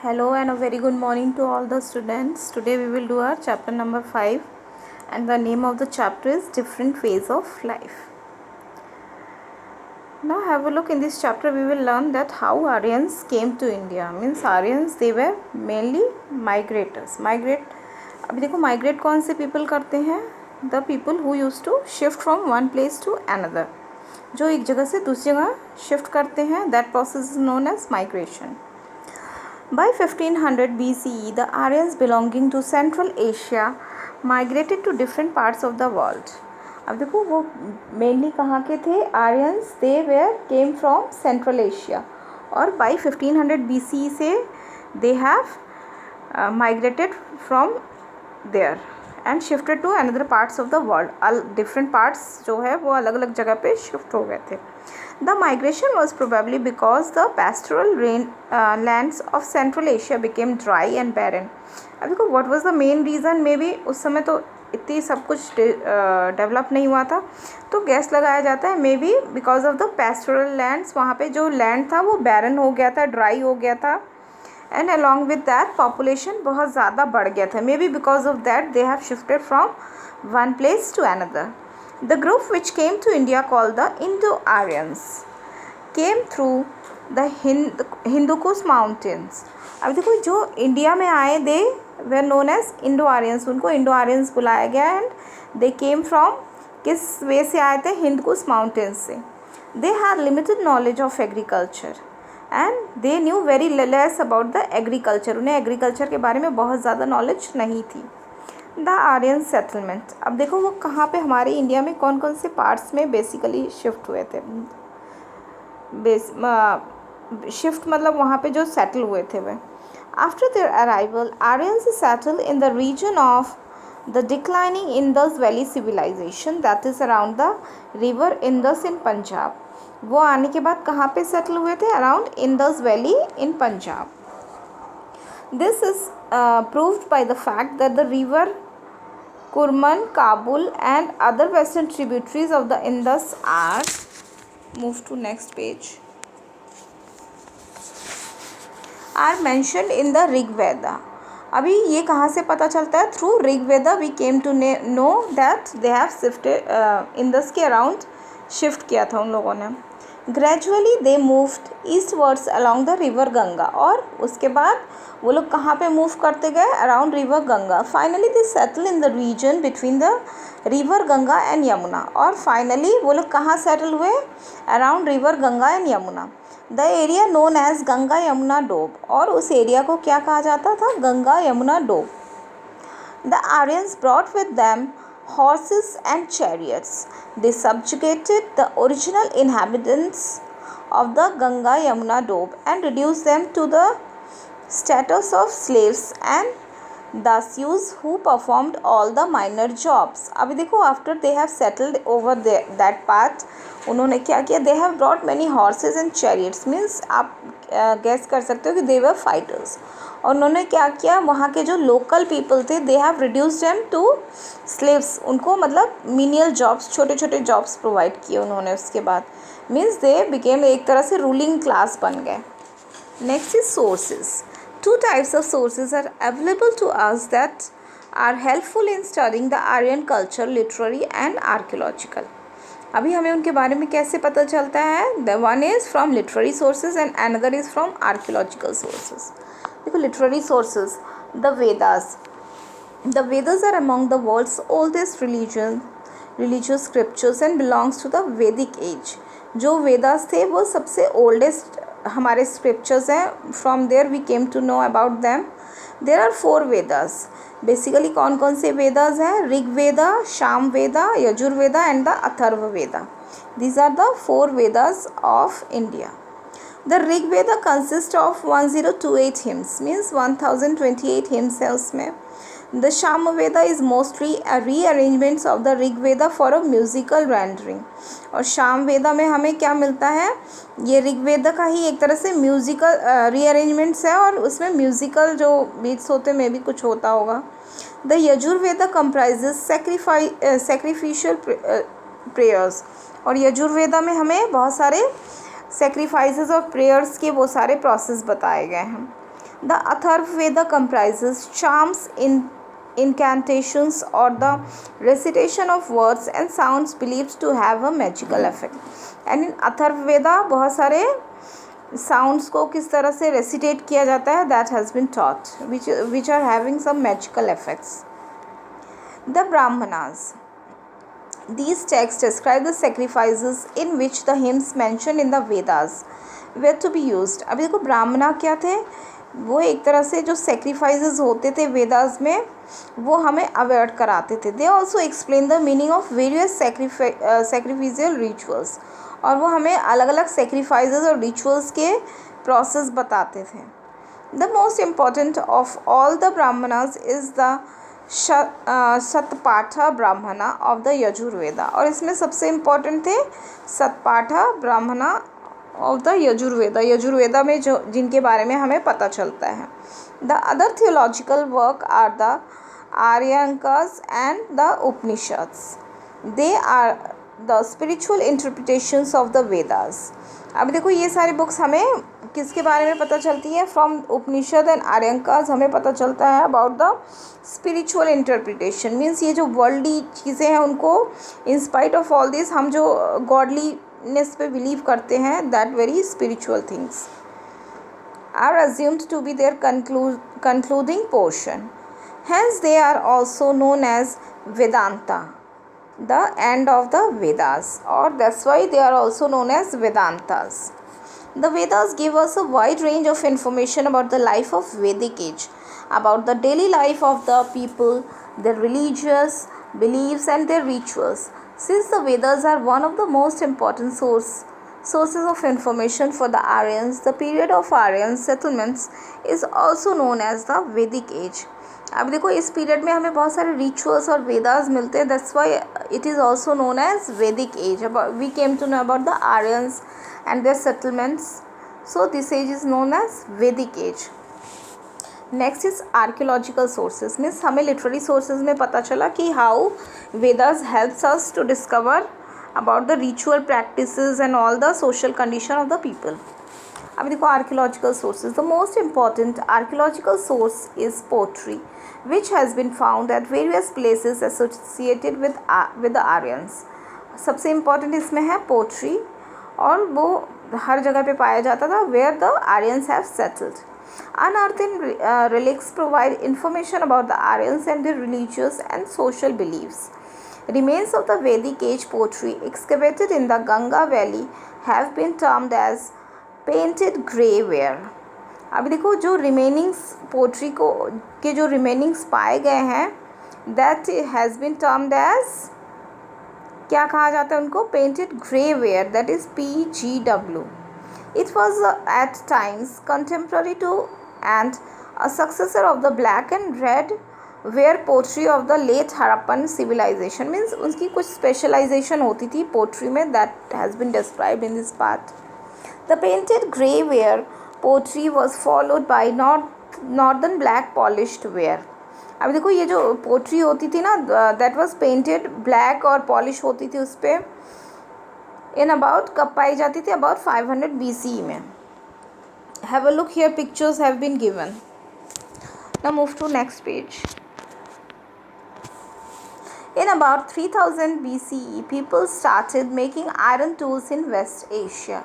Hello and a very good morning to all the students. Today we will do our chapter number 5 and the name of the chapter is Different Phase of Life. Now have a look. In this chapter we will learn that how Aryans came to India. Means Aryans they were mainly migrators. अभी देखो migrate कौन से people करते हैं? The people who used to shift from one place to another. जो एक जगह से दूसरी जगह shift करते हैं, that process is known as migration. By 1500 BCE, the Aryans belonging to Central Asia migrated to different parts of the world. अब देखो वो मेनली कहाँ के थे Aryans? They were came from Central Asia और बाई 1500 BCE से they have migrated from there and shifted to another parts of the world. Different parts जो है वो अलग अलग जगह पे शिफ्ट हो गए थे. The migration was probably because the pastoral lands of Central Asia became dry and barren. अब देखो what was the main reason? May be उस समय तो इतनी सब कुछ डेवलप नहीं हुआ था, तो गैस लगाया जाता है may be because of the pastoral lands. वहाँ पे जो लैंड था वो barren हो गया था, ड्राई हो गया था, and along with that population बहुत ज़्यादा बढ़ गया था. May be because of that they have shifted from one place to another. The group which came to India called the Indo-Aryans came through the Hindu Kush mountains. अब देखो जो India में आए they were known as Indo-Aryans. उनको Indo-Aryans बुलाया गया and they came from किस वे से आए थे? हिंद कुश माउंटेन्स से. They had limited knowledge of agriculture and they knew very less about the agriculture. उन्हें एग्रीकल्चर के बारे में बहुत ज़्यादा नॉलेज नहीं थी. The Aryan settlement. अब देखो वो कहाँ पे हमारे इंडिया में कौन कौन से पार्ट्स में बेसिकली शिफ्ट हुए थे. शिफ्ट मतलब वहाँ पे जो सेटल हुए थे वे. After their arrival Aryans settle in the region of the declining Indus valley civilisation that is around the river Indus in Punjab. वो आने के बाद कहाँ पे सेटल हुए थे? Around Indus valley in Punjab. This is proved by the fact that the river Kurman, Kabul and other western tributaries of the Indus are, move to next page, are mentioned in the Rig Veda. अभी ये कहाँ से पता चलता है? Through Rig Veda we came to know that they have shifted Indus के around shift किया था उन लोगों ने. Gradually they moved eastwards along the river Ganga. और उसके बाद वो लोग कहाँ पे मूव करते गए? Around river Ganga. Finally they settle in the region between the river Ganga and Yamuna. और फाइनली वो लोग कहाँ सेटल हुए? Around river Ganga and Yamuna. The area known as Ganga Yamuna doab. और उस एरिया को क्या कहा जाता था? Ganga Yamuna doab. The Aryans brought with them horses and chariots. They subjugated the original inhabitants of the Ganga Yamuna Doab and reduced them to the status of slaves and dasyus who performed all the minor jobs. अभी देखो after they have settled over that part उन्होंने क्या किया? They have brought many horses and chariots. Means आप guess कर सकते हो कि they were fighters. और उन्होंने क्या किया? वहाँ के जो लोकल पीपल थे they have reduced them to slaves. उनको मतलब menial jobs, छोटे छोटे jobs प्रोवाइड किए उन्होंने. उसके बाद मीन्स they became एक तरह से ruling class बन गए. Next is sources. Two types of sources are available to us that are helpful in studying the Aryan culture, literary and archaeological. अभी हमें उनके बारे में कैसे पता चलता है? The one is from literary sources and another is from archaeological sources. देखो literary sources, the Vedas. The Vedas are among the world's oldest religious scriptures and belongs to the Vedic age. जो वेदास थे वो सबसे oldest हमारे scriptures हैं. From there we came to know about them. There are 4 Vedas. Basically कौन कौन से वेदास हैं? Rig Veda, Sama Veda, Yajurveda and the Atharva Veda. These are the 4 Vedas of India. The Rig Veda consist of 1028 hymns. Means 1028 hymns है उसमें. The Samaveda is mostly a rearrangements of the Rig Veda for a musical rendering. और शाम वेदा में हमें क्या मिलता है? ये ऋग वेदा का ही एक तरह से म्यूजिकल रीअरेंजमेंट्स है और उसमें म्यूजिकल जो बीट्स होते में भी कुछ होता होगा. The Yajurveda comprises sacrificial prayers. और यजुर्वेदा में हमें बहुत सारे सेक्रीफाइसेस और प्रेयर्स के वो सारे प्रोसेस बताए गए हैं. The Atharvaveda comprises charms, incantations, or the recitation of words and sounds believed to have a magical effect. And in Atharvaveda बहुत सारे साउंड्स को किस तरह से रेसिटेट किया जाता है, that has been taught which are having some magical effects. The Brahmanas. These texts describe the sacrifices in which the hymns mentioned in the Vedas were to be used. अभी देखो ब्राह्मणा क्या थे, वो एक तरह से जो सेक्रीफाइसेस होते थे वेदास में वो हमें अवेयर कराते थे. They also explain the meaning of various sacrificial rituals, और वो हमें अलग अलग सेक्रीफाइसेस और रिचुअल्स के प्रोसेस बताते थे. The most important of all the Brahmanas is the Shatapatha Brahmana of the Yajurveda. और इसमें सबसे इम्पॉर्टेंट थे सतपाठा ब्राह्मणा ऑफ द यजुर्वेदा. यजुर्वेदा में जो जिनके बारे में हमें पता चलता है. The other theological work are the Aranyakas and the Upanishads. They are the spiritual interpretations of the Vedas. अब देखो ये सारी बुक्स हमें किसके बारे में पता चलती है, फ्रॉम उपनिषद एंड आर्यांकास हमें पता चलता है about the spiritual interpretation. Means ये जो वर्ल्डली चीज़ें हैं उनको in spite of all this हम जो गॉडलीनेस पे बिलीव करते हैं, that very spiritual things are assumed to be there concluding portion. Hence they are also known as Vedanta, the end of the Vedas, or that's why they are also known as Vedantas. The Vedas give us a wide range of information about the life of Vedic age, about the daily life of the people, their religious beliefs and their rituals. Since the Vedas are one of the most important sources of information for the Aryans, the period of Aryan settlements is also known as the Vedic age. अब देखो इस period में हमें बहुत सारे rituals और वेदास मिलते हैं, that's why it is also known as Vedic age. We came to know about the Aryans and their settlements, so this age is known as Vedic age. Next is archaeological sources. means हमें literary sources में पता चला कि how Vedas helps us to discover about the ritual practices and all the social condition of the people. अब देखो archaeological sources. The most important archaeological source is pottery, which has been found at various places associated with the Aryans. सबसे important इसमें है pottery, और वो हर जगह पे पाया जाता था where the Aryans have settled. Unearthed relics provide information about the Aryans and their religious and social beliefs. Remains of the Vedic age pottery excavated in the Ganga Valley have been termed as painted grey ware. अभी देखो जो remainings pottery को के जो remainings पाए गए हैं, that has been termed as, क्या कहा जाता है उनको, painted grey ware, that is PGW. It was at times contemporary to and a successor of the black and red ware pottery of the late Harappan civilization. Means उनकी कुछ specialization होती थी pottery में, that has been described in this part. The painted grey ware pottery was followed by northern black polished ware. अभी देखो ये जो pottery होती थी ना, दैट वाज पेंटेड ब्लैक और पॉलिश होती थी उस पर, इन अबाउट कब पाई जाती थी, अबाउट 500 BCE में. Have a look here, pictures have been given. Now move to next page. In about 3000 BCE, people started making iron tools in West Asia.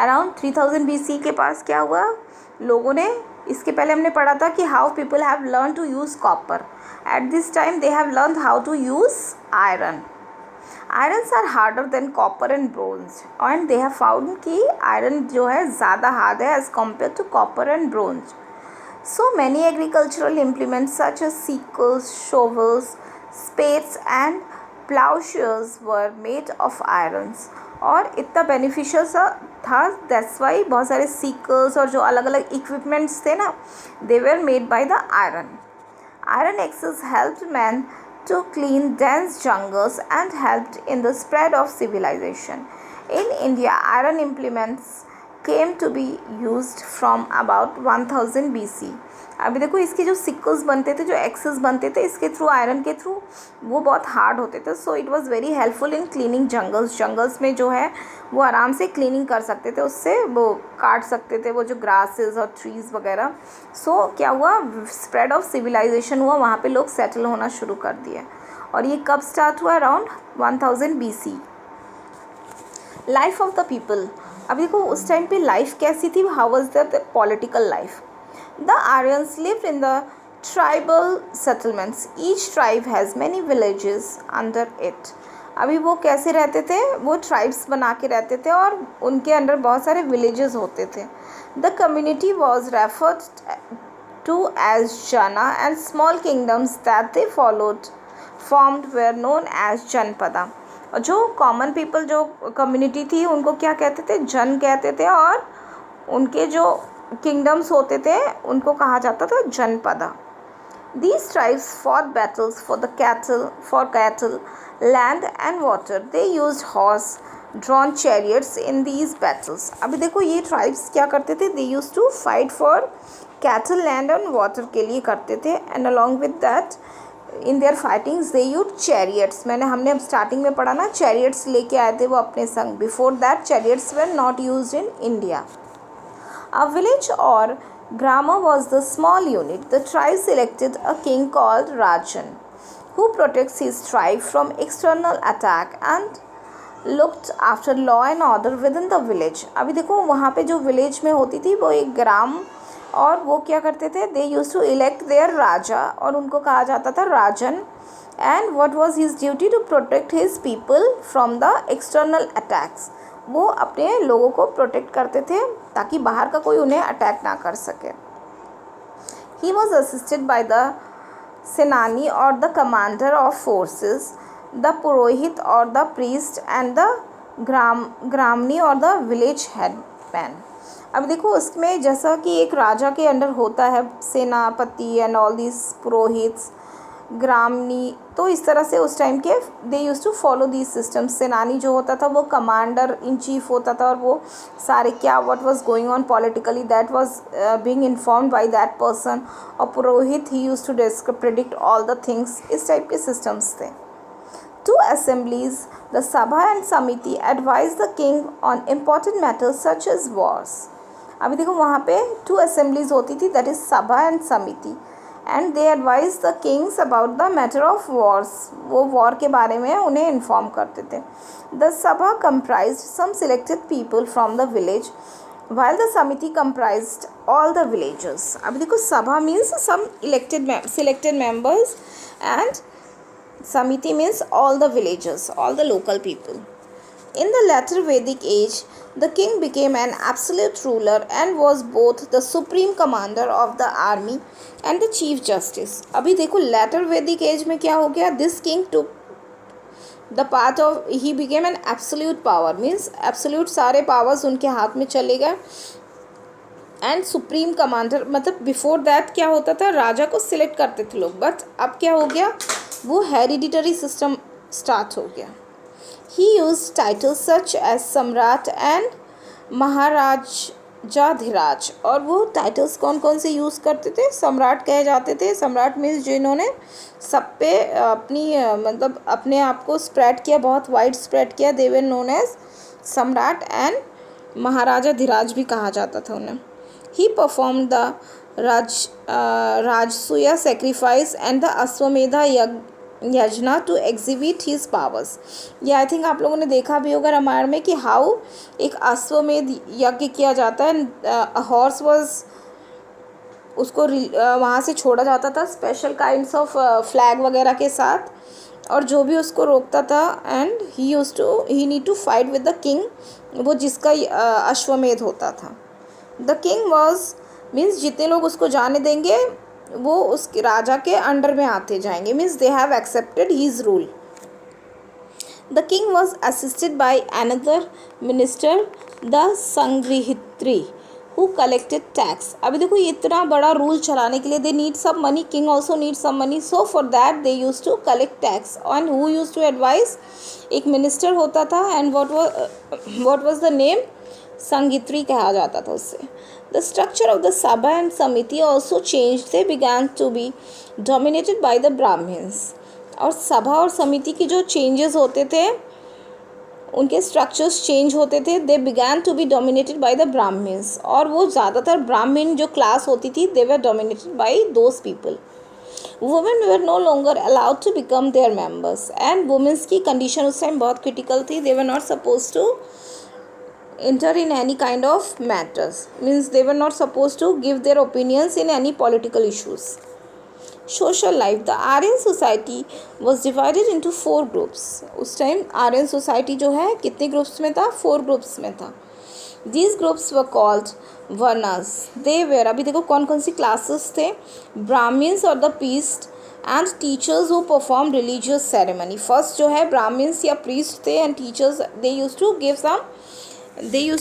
Around 3000 BCE के पास क्या हुआ, लोगों ने, इसके पहले हमने पढ़ा था कि how people have learn to use copper. At this time they have learn how to use iron. Irons are harder than copper and bronze, and they have found कि आयरन जो है ज़्यादा हार्ड है as compare to copper and bronze. So many agricultural implements such as sickles, shovels, spades and plowshares were made of irons. और इतना beneficial था, that's why बहुत सारे सीकल्स और जो अलग अलग इक्विपमेंट्स थे ना, they were made by the iron. Iron access helped man to clean dense jungles and helped in the spread of civilization. In India, iron implements came to be used from about 1000 BC. अभी देखो इसके जो सिक्कल्स बनते थे, जो access बनते थे, इसके थ्रू, आयरन के थ्रू, वो बहुत हार्ड होते थे. So it was very helpful in cleaning jungles. Jungles में जो है वो आराम से क्लीनिंग कर सकते थे, उससे वो काट सकते थे वो जो ग्रासेस और ट्रीज़ वगैरह. सो क्या हुआ, स्प्रेड ऑफ सिविलाइजेशन हुआ, वहाँ पे लोग सेटल होना शुरू कर दिए. और ये कब स्टार्ट हुआ, around 1000 BC. Life of the people. अभी देखो उस टाइम पे लाइफ कैसी थी, how was the political life. The Aryans lived in the tribal settlements. Each tribe has many villages under it. अभी वो कैसे रहते थे, वो ट्राइब्स बना के रहते थे और उनके अंडर बहुत सारे विलेजेस होते थे. The community was referred to as jana and small kingdoms that they followed formed were known as janapada. और जो कॉमन पीपल, जो कम्युनिटी थी, उनको क्या कहते थे, जन कहते थे, और उनके जो किंगडम्स होते थे उनको कहा जाता था जनपदा. These tribes fought battles for cattle, land and water. They used horse-drawn chariots in these battles. अभी देखो ये tribes क्या करते थे, they used to fight for cattle, land and water के लिए करते थे. And along with that, in their fightings they used chariots. हमने अब स्टार्टिंग में पढ़ा ना, chariots लेके आए थे वो अपने संग. Before that, chariots were not used in India. A village or grama was the small unit. The tribe selected a king called Rajan, who protects his tribe from external attack and looked after law and order within the village. अभी देखो वहाँ पे जो village में होती थी वो एक ग्राम, और वो क्या करते थे, they used to elect their राजा, और उनको कहा जाता था राजन. And what was his duty? To protect his people from the external attacks. वो अपने लोगों को प्रोटेक्ट करते थे ताकि बाहर का कोई उन्हें अटैक ना कर सके. He was assisted by the सेनानी or the commander of forces, the Purohit or the priest and the ग्रामनी or the village headman. अब देखो उसमें जैसा कि एक राजा के अंडर होता है senapati and all this purohit, gramani, तो इस तरह से उस टाइम के they use to follow these systems. Senani जो होता था वो कमांडर इन चीफ होता था, और वो सारे क्या what was going on politically that was being informed by that person. और purohit he use to predict all the things. इस टाइप के सिस्टम्स थे. Two assemblies, the sabha and samiti advise the king on important matters such as wars. अभी देखो वहाँ पे 2 assemblies होती थी, that is sabha and samiti, and they advise the kings about the matter of wars. वो वॉर के बारे में उन्हें इन्फॉर्म करते थे. The Sabha comprised some selected people from the village while the committee comprised all the villagers. अभी देखो सभा means some selected members and samiti means all the villagers, all the local people. In the later Vedic age, the king became an absolute ruler and was both the supreme commander of the army and the chief justice. अभी देखो later Vedic age में क्या हो गया, this king took the part of, he became an absolute power, means absolute सारे powers उनके हाथ में चले गए. एंड सुप्रीम कमांडर, मतलब बिफोर दैट क्या होता था, राजा को सिलेक्ट करते थे लोग, बट अब क्या हो गया, वो हेरिडिटरी सिस्टम स्टार्ट हो गया. ही use titles such as samrat and महाराजाधिराज. और वो टाइटल्स कौन कौन से यूज़ करते थे, सम्राट कहे जाते थे. सम्राट मीन्स जिन्होंने सब पे अपनी मतलब अपने आप को स्प्रेड किया, बहुत वाइड स्प्रेड किया, they were known as samrat. And maharajadhiraj भी कहा जाता था उन्हें. He perform the rajasuya sacrifice and the ashvamedha yajna to exhibit his powers. ये आई थिंक आप लोगों ने देखा भी होगा रामायण में कि हाउ एक अश्वमेध यज्ञ किया जाता है. हॉर्स वॉज, उसको वहाँ से छोड़ा जाता था स्पेशल काइंड्स ऑफ फ्लैग वगैरह के साथ, और जो भी उसको रोकता था, and he need to fight with the king, वो जिसका अश्वमेध होता था. द किंग वॉज मीन्स जितने लोग उसको जाने देंगे वो उस राजा के अंडर में आते जाएंगे, means they have accepted his rule. The king was assisted by another minister the sangrahitri who collected tax. अभी देखो इतना बड़ा रूल चलाने के लिए they need some money, king also need some money, so for that they use to collect tax. And who use to advise, एक minister होता था, and what was the name, sangitri कहा जाता था उससे. The structure of the sabha and Samiti also change. They began to be dominated by the Brahmins. और सभा और समिति के जो चेंजेस होते थे, उनके स्ट्रक्चर्स चेंज होते थे. They began to be dominated by the Brahmins. और वो ज़्यादातर ब्राह्मण जो क्लास होती थी, they were dominated by those people. Women were no longer allowed to become their members. And womens की कंडीशन उस टाइम बहुत क्रिटिकल थी. They were not suppose to enter in any kind of matters. Means they were not supposed to give their opinions in any political issues. Social life. The Aryan society was divided into 4 groups. उस time Aryan society जो है कितने groups में था? 4 groups में था. These groups were called varnas. They were, अभी देखो कौन कौन सी क्लासेस थे. Brahmins or the priest and teachers who performed religious ceremony. First जो है Brahmins या priest थे and teachers, they used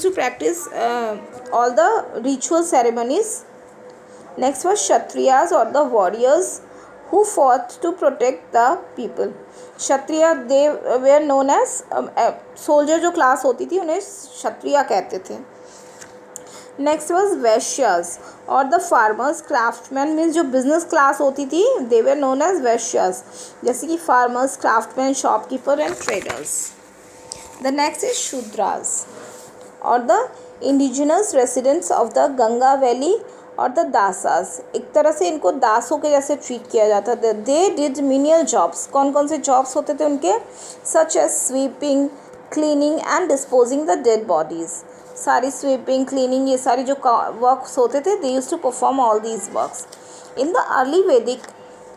to practice all the ritual ceremonies. Next was Kshatriyas or the warriors who fought to protect the people. Kshatriya, they were known as soldier जो class होती थी उन्हें क्षत्रिय कहते थे. Next was Vaishyas or the farmers. Craftsmen means जो business class होती थी, they were known as Vaishyas. जैसे कि farmers, craftsmen, shopkeeper and traders. The next is Shudras or the indigenous residents of the Ganga Valley और the दासास. एक तरह से इनको दासों के जैसे ट्रीट किया जाता था. They did menial jobs. कौन कौन से जॉब्स होते थे उनके? Such as sweeping, cleaning and disposing the dead bodies. सारी स्वीपिंग, क्लीनिंग, ये सारी जो वर्क्स होते थे, they used to perform all these works. In the early Vedic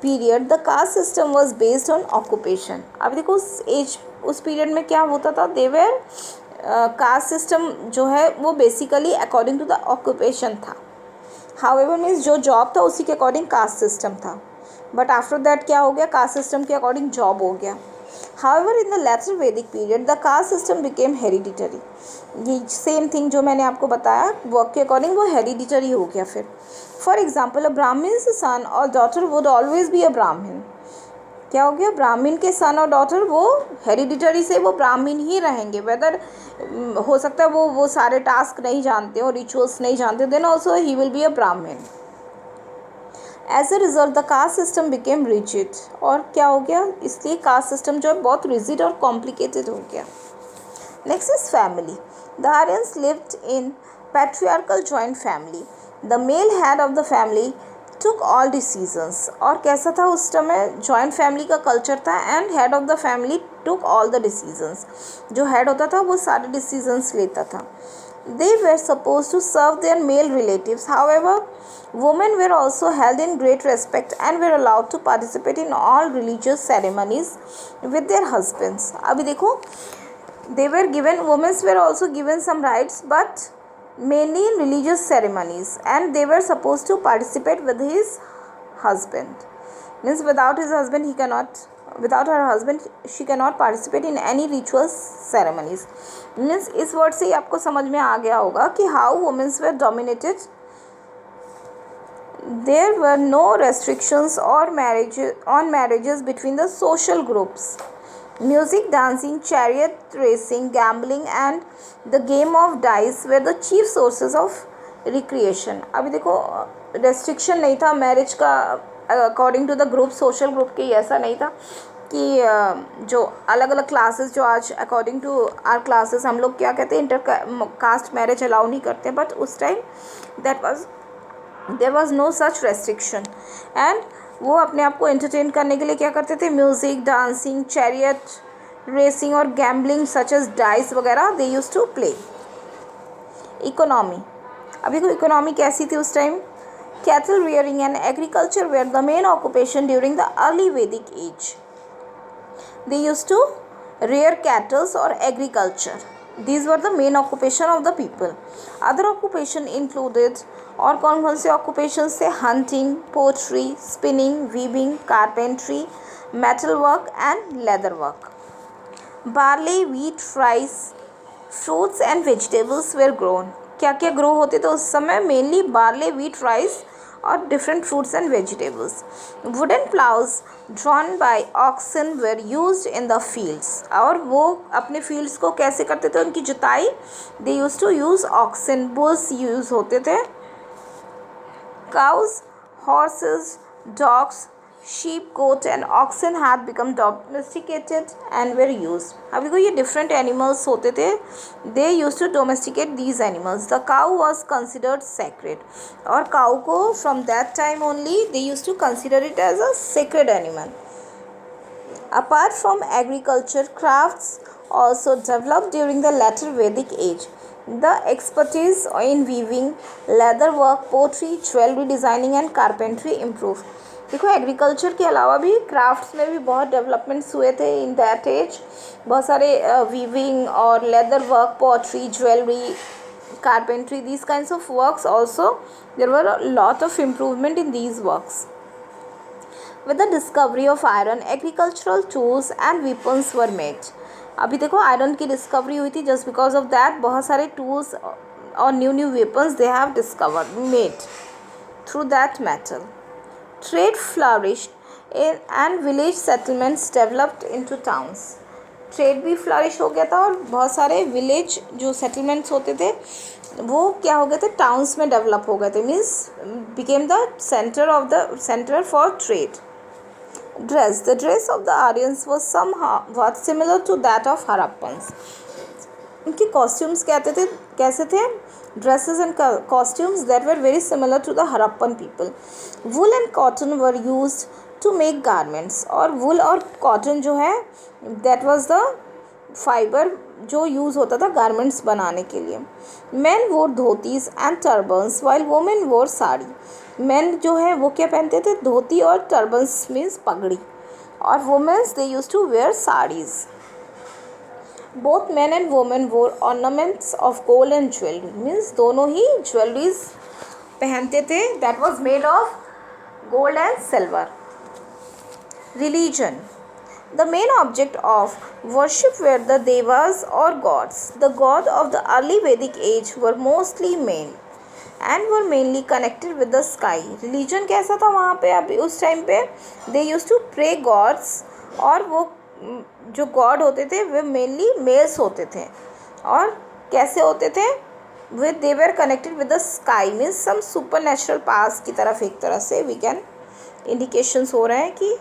period the caste system was based on occupation. अब देखो उस पीरियड में क्या होता था? देवर कास्ट सिस्टम जो है वो basically according to the occupation था. हाउएवर मीन्स जो जॉब था उसी के अकॉर्डिंग कास्ट सिस्टम था. बट आफ्टर दैट क्या हो गया? कास्ट सिस्टम के अकॉर्डिंग जॉब हो गया. However in the later Vedic period the caste system became hereditary. ये सेम थिंग जो मैंने आपको बताया वर्क के अकॉर्डिंग वो हेरिडिटरी हो गया. फिर फॉर एग्जाम्पल अ ब्राह्मण्स सन और daughter would always be a ब्राह्मण. क्या हो गया? ब्राह्मण के सन और डॉटर वो हेरिडिटरी से वो ब्राह्मण ही रहेंगे. वेदर हो सकता है वो सारे टास्क नहीं जानते हो, रिचुअल्स नहीं जानते, then also he will be a Brahman. As a result the caste system became rigid. और क्या हो गया? इसलिए कास्ट सिस्टम जो है बहुत रिजिड और कॉम्प्लिकेटेड हो गया. Next is family. The Aryans lived in patriarchal joint family. The male head of the family took all decisions. और कैसा था उस समय? जॉइंट फैमिली का कल्चर था and head of the family took all the decisions. जो head होता था वो सारे डिसीजंस लेता था. They were supposed to serve their male relatives. However, women were also held in great respect and were allowed to participate in all religious ceremonies with their husbands. अभी देखो, women were also given some rights, but mainly in religious ceremonies, and they were supposed to participate with his husband. Means without her husband she cannot participate in any ritual ceremonies. Means इस word से ही आपको समझ में आ गया होगा कि how women were dominated. There were no restrictions on marriages between the social groups. Music, dancing, chariot racing, gambling and the game of dice were the chief sources of recreation. अभी देखो restriction नहीं था marriage का according to the group. Social group के ऐसा नहीं था कि जो अलग अलग क्लासेस जो आज अकॉर्डिंग टू आर क्लासेस हम लोग क्या कहते हैं इंटर कास्ट मैरिज अलाउ नहीं करते. बट उस time there was no such restriction. And वो अपने आप को एंटरटेन करने के लिए क्या करते थे? म्यूज़िक, डांसिंग, चैरियट रेसिंग और गैम्बलिंग सच एज डाइस वगैरह they used to play. Economy. अभी को इकोनॉमी कैसी थी उस time? Cattle rearing and agriculture were the main occupation during the early Vedic age. They used to rear cattle or agriculture. These were the main occupation of the people. Other occupation included और कौन कौन से occupations थे? Hunting, poetry, spinning, weaving, carpentry, metal work and leather work. Barley, wheat, rice, fruits and vegetables were grown. क्या क्या grow होते थे उस समय? मेनली बार्ले, व्हीट, राइस और different fruits and vegetables. Wooden plows drawn by oxen were used in the fields. और वो अपने fields को कैसे करते थे उनकी जुताई? They used to use oxen, bulls use होते थे. Cows, horses, dogs, sheep, goat and oxen had become domesticated and were used. अब देखो ये different animals होते थे. They used to domesticate these animals. The cow was considered sacred. और cow को from that time only they used to consider it as a sacred animal. Apart from agriculture, crafts also developed during the later Vedic age. The expertise in weaving, leather work, pottery, jewelry designing and carpentry improved. देखो agriculture के अलावा भी crafts में भी बहुत developments हुए थे in that as. बहुत सारे वीविंग और leather work, pottery, jewellery, carpentry, these kinds of works also, there were a lot of improvement in these works. With the discovery of iron, agricultural tools and weapons were made. अभी देखो iron की discovery हुई थी. Just because of that बहुत सारे tools और new weapons they have discovered made through that metal. Trade flourished and village settlements developed into towns. Trade भी flourish हो गया था और बहुत सारे विलेज जो सेटलमेंट्स होते थे वो क्या हो गए थे, टाउन्स में डेवलप हो गए थे. Means became the centre for trade. Dress. The dress of the Aryans was somewhat similar to that of Harappans. उनके costumes कैसे थे? Dresses and costumes that were very similar to the Harappan people. Wool and cotton were used to make garments. और wool और cotton जो है that was the fiber जो use होता था गारमेंट्स बनाने के लिए. Men wore dhotis and turbans while women wore sari. Main जो है वो क्या पहनते थे? धोती और टर्बन्स मीन्स पगड़ी. और womens they use to wear saris. Both men and women wore ornaments of gold and jewellery. Means दोनों ही ज्वेलरीज पहनते थे that was made of gold and silver. Religion. The main object of worship were the devas or gods. The gods of the early Vedic age were mostly men and were mainly connected with the sky. Religion कैसा था वहाँ पे? अभी उस time पे they used to pray gods और वो जो god होते थे वे mainly males होते थे. और कैसे होते थे? With they were connected with the sky means some supernatural powers की तरफ एक तरह से we can indications हो रहे हैं कि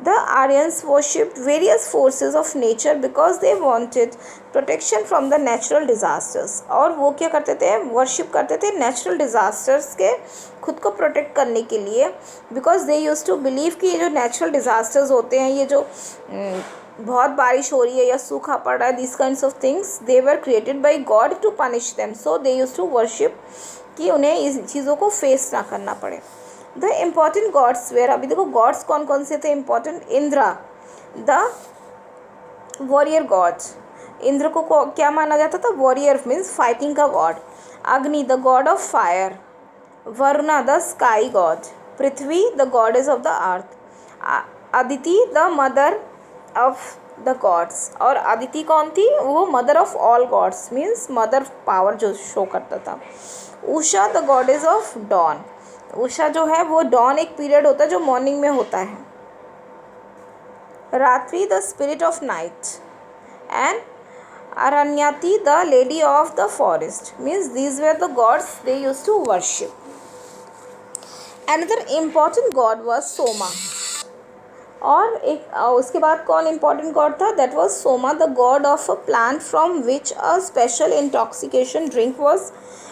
the Aryans worshipped various forces of nature because they wanted protection from the natural disasters. और वो क्या करते थे? वर्शिप करते थे नेचुरल डिज़ास्टर्स के खुद को प्रोटेक्ट करने के लिए. Because they use to believe कि ये जो नेचुरल डिज़ास्टर्स होते हैं, ये जो बहुत बारिश हो रही है या सूखा पड़ रहा है, this kinds of things they were created by god to punish them. So they use to worship कि उन्हें इस चीज़ों को फेस ना करना पड़े. The important gods were. अभी देखो गॉड्स कौन कौन से थे important? Indra the warrior god. Indra को क्या माना जाता था? वॉरियर मीन्स फाइटिंग का god. Agni the god of fire. Varuna the sky god. Prithvi the goddess of the earth. Aditi the mother of the gods. और अदिति कौन थी? वो mother of all gods means mother power जो शो करता था. Usha the goddess of dawn. Usha जो है वो डॉन एक पीरियड होता है जो मॉर्निंग में होता है. Ratri the spirit of night. And Aranyani the lady of the forest. Means these were the gods they use to worship. Another important god was Soma. और एक उसके बाद कौन इम्पॉर्टेंट गॉड था? That was Soma the god of a plant from which a special intoxication drink was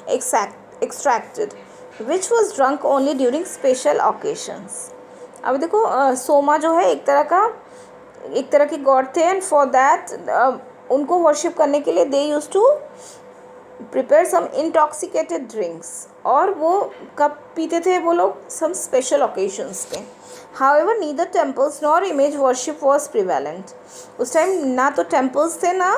extracted which was drunk only during special occasions. अब देखो सोमा जो है एक तरह के गॉड थे. एंड फॉर दैट उनको वर्शिप करने के लिए they use to prepare some intoxicated drinks. और वो कब पीते थे वो लोग? सम स्पेशल ओकेजन्स पे. However, neither temples nor image worship was prevalent. उस टाइम ना तो टेम्पल्स थे ना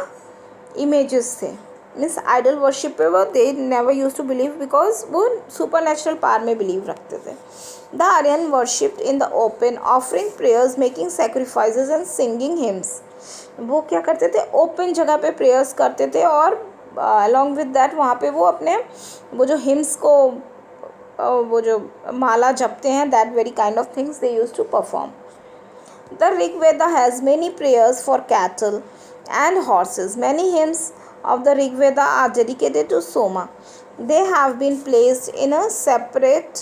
इमेजेस थे. मीन्स आइडल वर्शिप पे वो they never use to believe because वो सुपर नेचुरल पावर में बिलीव रखते थे. The Aryan worshipped in the open offering prayers making sacrifices and singing hymns. वो क्या करते थे? ओपन जगह पे प्रेयर्स करते थे और अलॉन्ग विद दैट वहाँ पे वो अपने वो जो हिम्स को वो जो माला जपते हैं, that very kind of things they use to perform. The Rig Veda has many prayers for cattle and horses. Many hymns of the Rig Veda are dedicated to Soma. They have been placed in a separate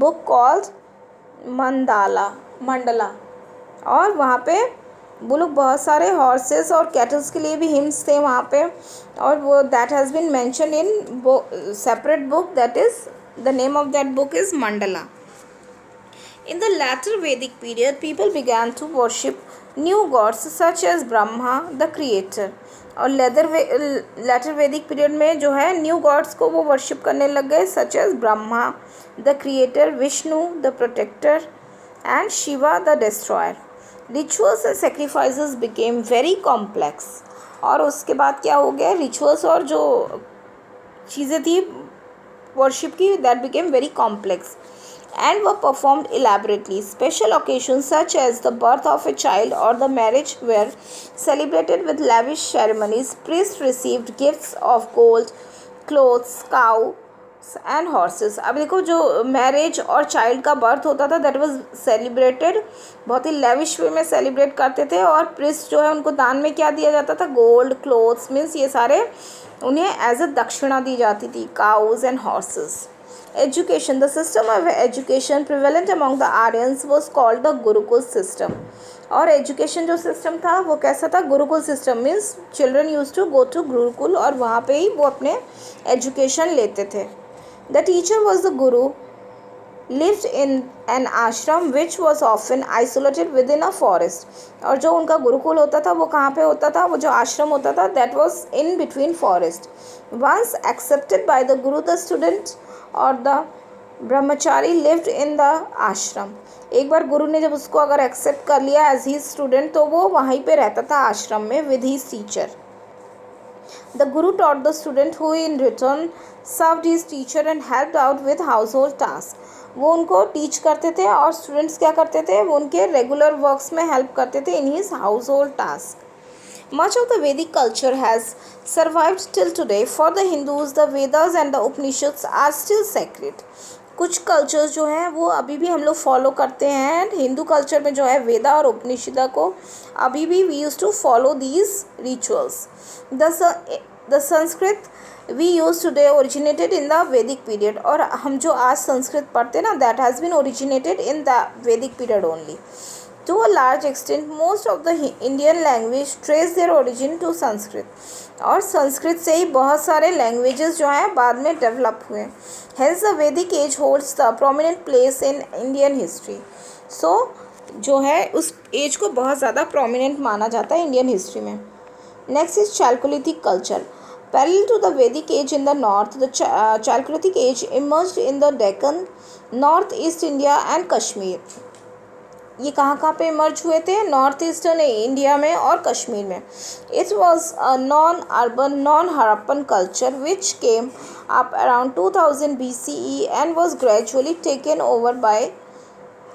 book called Mandla. और वहाँ पे वो लोग बहुत सारे horses और kettles के लिए भी हिम्स थे वहाँ पे, और वो that has been mention in separate book, that is the name of that book is Mandala. In the latter Vedic period, people began to worship new gods such as Brahma, the creator. और latter Vedic period में जो है new God's को वो worship करने लग गए, such as Brahma the creator, Vishnu the protector and Shiva the destroyer. Rituals and sacrifices became very complex. और उसके बाद क्या हो गया, रिचुअल्स और जो चीज़ें थी वर्शिप की, that became very complex and were performed elaborately. Special occasions such as the birth of a child or the marriage were celebrated with lavish ceremonies. Priests received gifts of gold, clothes, cows and horses. अब देखो जो marriage और child का birth होता था that was celebrated, बहुत ही lavish वे में celebrate करते थे. और प्रिस्ट जो है उनको दान में क्या दिया जाता था, गोल्ड, क्लोथ्स, मीन्स ये सारे उन्हें एज अ दक्षिणा दी जाती थी, cause and horses. Education. The system of education prevalent among the Aryans was called the Gurukul system. और एजुकेशन जो सिस्टम था वो कैसा था, Gurukul system. Means children use to go to Gurukul और वहाँ पे ही वो अपने एजुकेशन लेते थे. The teacher was the guru, lived in an ashram which was often isolated within a forest. और जो उनका गुरुकुल होता था वो कहाँ पे होता था, वो जो आश्रम होता था that was in between forest. Once accepted by the guru, the student और the Brahmachari lived in the आश्रम. एक बार गुरु ने जब उसको अगर एक्सेप्ट कर लिया एज ही स्टूडेंट तो वो वहीं पे रहता था आश्रम में with his teacher. The Guru taught the student who in return served his teacher and helped out with house hold task. वो उनको टीच करते थे और स्टूडेंट्स क्या करते थे, वो उनके रेगुलर वर्क्स में हेल्प करते थे in his house hold task. Much of the Vedic culture has survived till today. For the Hindus, the Vedas and the Upanishads are still sacred. कुछ कल्चर्स जो हैं वो अभी भी हम लोग फॉलो करते हैं. हिंदू कल्चर में जो है वेदा और उपनिषदा को अभी भी we use to follow these rituals. The Sanskrit we use today originated in the Vedic period. और हम जो आज संस्कृत पढ़ते हैं ना, that has been originated in the Vedic period only. To a large extent, most of the Indian language trace their origin to Sanskrit. और संस्कृत से ही बहुत सारे लैंग्वेजेस जो हैं बाद में डेवलप हुए. Hence the Vedic age holds the prominent place in Indian history. So जो है उस एज को बहुत ज़्यादा प्रोमिनेंट माना जाता है इंडियन हिस्ट्री में. Next is Chalcolithic culture. Parallel to the Vedic age in the north, the Chalcolithic age emerged in the Deccan, North East India and Kashmir. ये कहाँ पे इमर्ज हुए थे, नॉर्थ ईस्टर्न इंडिया में और कश्मीर में. It was a non urban non Harappan culture which came up around 2000 BCE and was gradually taken over by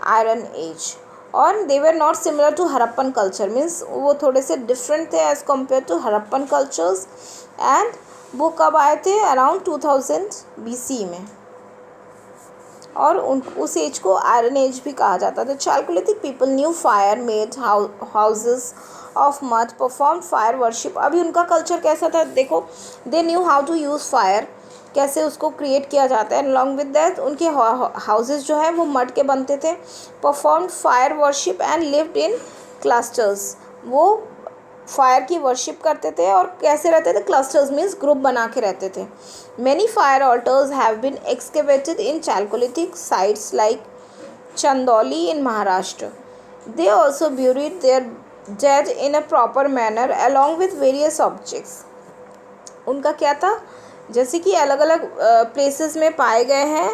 iron age. और they were not similar to Harappan culture, means वो थोड़े से different थे as compare to Harappan cultures. And वो कब आए थे, around 2000 BCE में. और उस एज को आयरन एज भी कहा जाता था. Chalcolithic people knew fire, made houses of mud, perform fire worship. अभी उनका कल्चर कैसा था देखो, they knew how to use fire, कैसे उसको क्रिएट किया जाता है. अलॉन्ग विद दैट उनके हाउसेस जो है वो मड के बनते थे. Perform fire worship and lived in clusters. वो फायर की वर्शिप करते थे और कैसे रहते थे, क्लस्टर्स मीन्स ग्रुप बना के रहते थे. Many fire altars have been excavated in chalcolithic sites like Chandauli in Maharashtra. They also buried their dead in a proper manner along with various objects. उनका क्या था, जैसे कि अलग अलग प्लेसेस में पाए गए हैं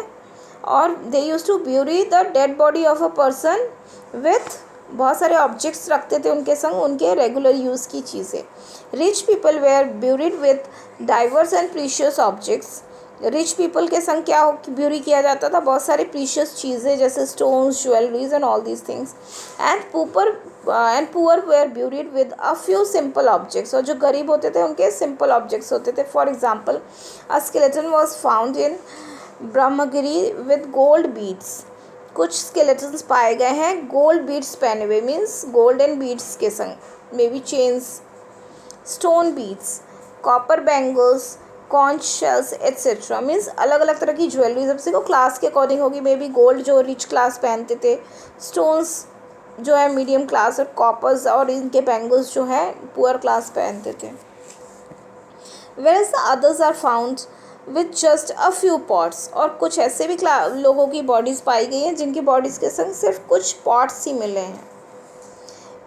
और they use to bury the dead body of a person with, बहुत सारे ऑब्जेक्ट्स रखते थे उनके संग, उनके रेगुलर यूज़ की चीज़ें. Rich people were buried with diverse and precious objects. Rich people के संग क्या ब्यूरी किया जाता था, बहुत सारी प्रीशियस चीज़ें जैसे stones, jewelleries and all these things. And poor were buried with a few simple objects. और जो गरीब होते थे उनके सिंपल ऑब्जेक्ट्स होते थे. For example, a skeleton was found in Brahmagiri with gold beads, कुछ स्केलेटन्स पाए गए हैं गोल्ड बीड्स पहने हुए, मीन्स गोल्डन बीड्स के संग, may be chains. Stone beads, copper bangles, conch shells etcetera, means अलग अलग तरह की ज्वेलरी, सबसे को क्लास के अकॉर्डिंग होगी. मे बी गोल्ड जो रिच क्लास पहनते थे, स्टोन्स जो है मीडियम क्लास, और कॉपर्स और इनके बैंगल्स जो है पुअर क्लास पहनते थे. Whereas the others are found with just a few pots, और कुछ ऐसे भी लोगों की बॉडीज़ पाई गई हैं जिनकी बॉडीज़ के संग सिर्फ कुछ पॉट्स ही मिले हैं.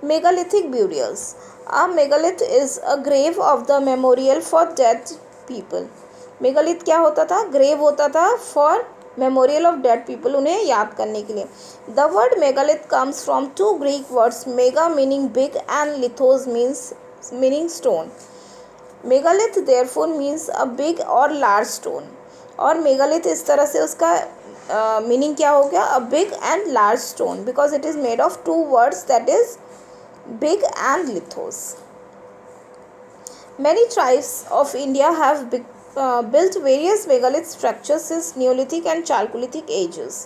Megalithic burials, a megalith is a grave of the memorial for dead people. Megalith क्या होता था? ग्रेव होता था for memorial of dead people, उन्हें याद करने के लिए. The word megalith comes from two Greek words, mega meaning big and lithos meaning stone. Megalith therefore means a big और लार्ज स्टोन, और मेगालिथ इस तरह से उसका मीनिंग क्या हो गया? A big and large stone, because it is made of two words, that is big and lithos. Many tribes of India have built various megalith structures since Neolithic and Chalcolithic ages.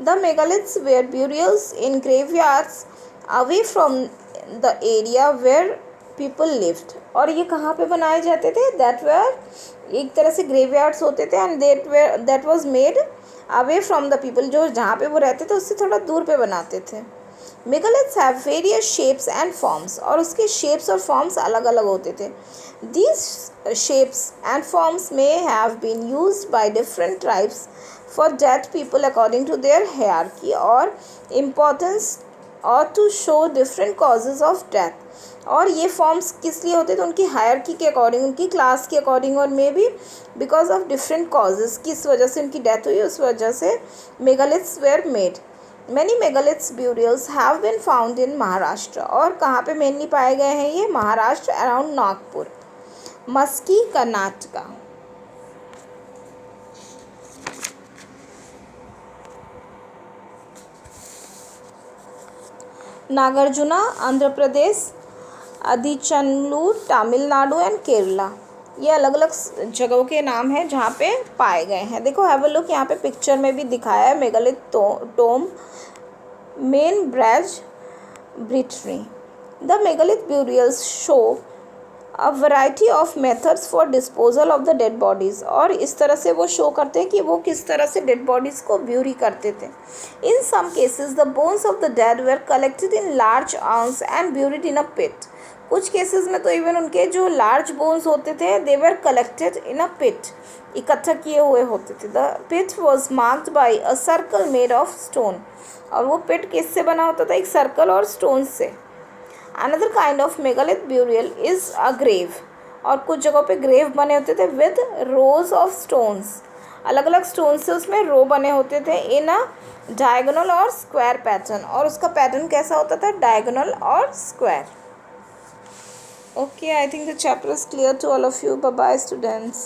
The megaliths were burials in graveyards away from the area where people lived. और ये कहाँ पे बनाए जाते थे? That were एक तरह से graveyards होते थे, and that was made away from the people, जो जहाँ पे वो रहते थे उससे थोड़ा दूर पे बनाते थे. Megaliths have various shapes and forms, और उसके शेप्स और फॉर्म्स अलग अलग होते थे. These shapes and forms may have been used by different tribes for dead people according to their hierarchy और इम्पोर्टेंस, और to show different causes of death. और ये फॉर्म्स किस लिए होते थे? उनकी हायरार्की के अकॉर्डिंग, उनकी क्लास के अकॉर्डिंग, और may be because of different causes, किस वजह से उनकी डेथ हुई उस वजह से megaliths were made. Many megaliths burials have been found in Maharashtra, और कहाँ पे मेनली पाए गए हैं ये? महाराष्ट्र, अराउंड नागपुर. मस्की, कर्नाटका. नागार्जुना, आंध्र प्रदेश. अदिचनलूर, तमिलनाडु एंड केरला. ये अलग अलग जगहों के नाम हैं जहाँ पे पाए गए हैं. देखो, हैव अ लुक, यहाँ पे पिक्चर में भी दिखाया है मेगालिथ टोम, मेन ब्रैज Brittany. The megalith burials show a variety of methods for disposal of the dead bodies, और इस तरह से वो शो करते हैं कि वो किस तरह से डेड बॉडीज़ को ब्यूरी करते थे. In some cases the bones of the dead were collected in large urns and buried in a pit. कुछ केसेस में तो इवन उनके जो लार्ज बोन्स होते थे, दे वर कलेक्टेड इन अ पिट, इकट्ठा किए हुए होते थे. The pit was marked by a circle made of stone, और वो पिट किससे बना होता था? एक सर्कल और स्टोन से. Another kind of megalith burial is a grave, और कुछ जगहों पे ग्रेव बने होते थे विद रोज ऑफ स्टोन्स, अलग अलग स्टोन से उसमें रो बने होते थे, इन अ डायगोनल और स्क्वायर पैटर्न, और उसका पैटर्न कैसा होता था? डायगोनल और square. Okay, I think the chapter is clear to all of you. Bye bye, students.